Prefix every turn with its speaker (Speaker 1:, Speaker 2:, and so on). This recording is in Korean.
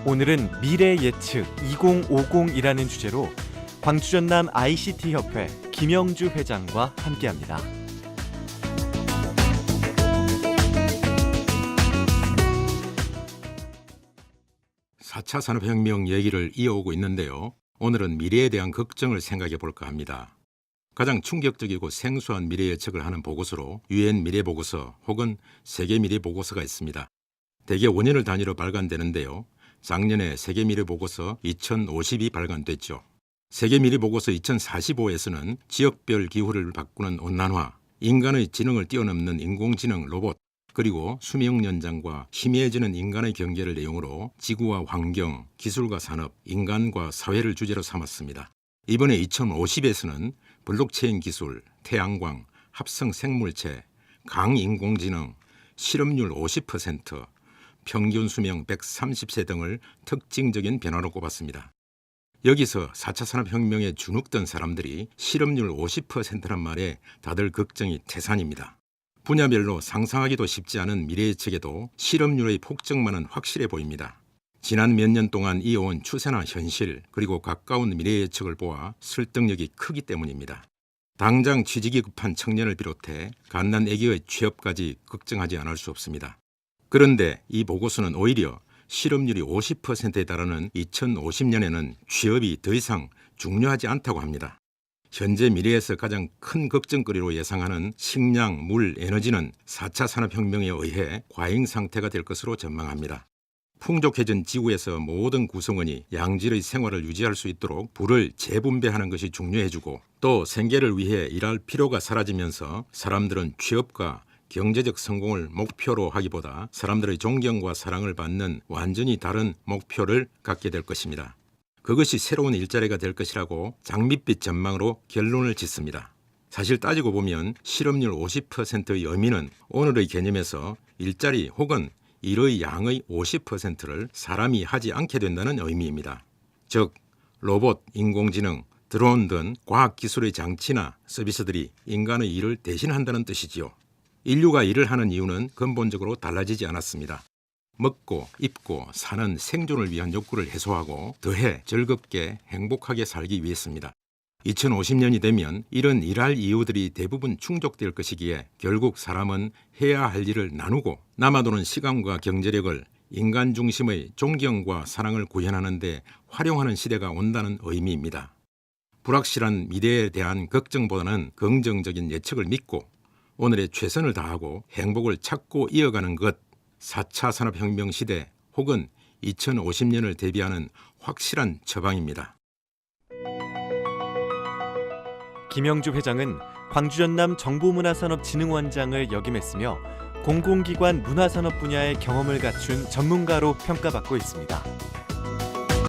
Speaker 1: 오늘은 미래 예측 2050이라는 주제로 광주 전남 ICT협회 김영주 회장과 함께합니다.
Speaker 2: 4차 산업혁명 얘기를 이어오고 있는데요. 오늘은 미래에 대한 걱정을 생각해 볼까 합니다. 가장 충격적이고 생소한 미래 예측을 하는 보고서로 UN 미래보고서 혹은 세계미래보고서가 있습니다. 대개 5년을 단위로 발간되는데요. 작년에 세계미래보고서 2050이 발간됐죠. 세계미래보고서 2045에서는 지역별 기후를 바꾸는 온난화, 인간의 지능을 뛰어넘는 인공지능 로봇, 그리고 수명 연장과 희미해지는 인간의 경계를 내용으로 지구와 환경, 기술과 산업, 인간과 사회를 주제로 삼았습니다. 이번에 2050에서는 블록체인 기술, 태양광, 합성 생물체, 강인공지능, 실업률 50%, 평균 수명 130세 등을 특징적인 변화로 꼽았습니다. 여기서 4차 산업혁명에 주눅든 사람들이 실업률 50%란 말에 다들 걱정이 태산입니다. 분야별로 상상하기도 쉽지 않은 미래 예측에도 실업률의 폭증만은 확실해 보입니다. 지난 몇 년 동안 이어온 추세나 현실 그리고 가까운 미래 예측을 보아 설득력이 크기 때문입니다. 당장 취직이 급한 청년을 비롯해 갓난아기의 취업까지 걱정하지 않을 수 없습니다. 그런데 이 보고서는 오히려 실업률이 50%에 달하는 2050년에는 취업이 더 이상 중요하지 않다고 합니다. 현재 미래에서 가장 큰 걱정거리로 예상하는 식량, 물, 에너지는 4차 산업혁명에 의해 과잉 상태가 될 것으로 전망합니다. 풍족해진 지구에서 모든 구성원이 양질의 생활을 유지할 수 있도록 부를 재분배하는 것이 중요해지고 또 생계를 위해 일할 필요가 사라지면서 사람들은 취업과 경제적 성공을 목표로 하기보다 사람들의 존경과 사랑을 받는 완전히 다른 목표를 갖게 될 것입니다. 그것이 새로운 일자리가 될 것이라고 장밋빛 전망으로 결론을 짓습니다. 사실 따지고 보면 실업률 50%의 의미는 오늘의 개념에서 일자리 혹은 일의 양의 50%를 사람이 하지 않게 된다는 의미입니다. 즉 로봇, 인공지능, 드론 등 과학기술의 장치나 서비스들이 인간의 일을 대신한다는 뜻이지요. 인류가 일을 하는 이유는 근본적으로 달라지지 않았습니다. 먹고 입고 사는 생존을 위한 욕구를 해소하고 더해 즐겁게 행복하게 살기 위해서입니다. 2050년이 되면 이런 일할 이유들이 대부분 충족될 것이기에 결국 사람은 해야 할 일을 나누고 남아도는 시간과 경제력을 인간 중심의 존경과 사랑을 구현하는 데 활용하는 시대가 온다는 의미입니다. 불확실한 미래에 대한 걱정보다는 긍정적인 예측을 믿고 오늘의 최선을 다하고 행복을 찾고 이어가는 것, 4차 산업혁명 시대 혹은 2050년을 대비하는 확실한 처방입니다.
Speaker 1: 김영주 회장은 광주 전남 정보문화산업진흥원장을 역임했으며 공공기관 문화산업 분야의 경험을 갖춘 전문가로 평가받고 있습니다.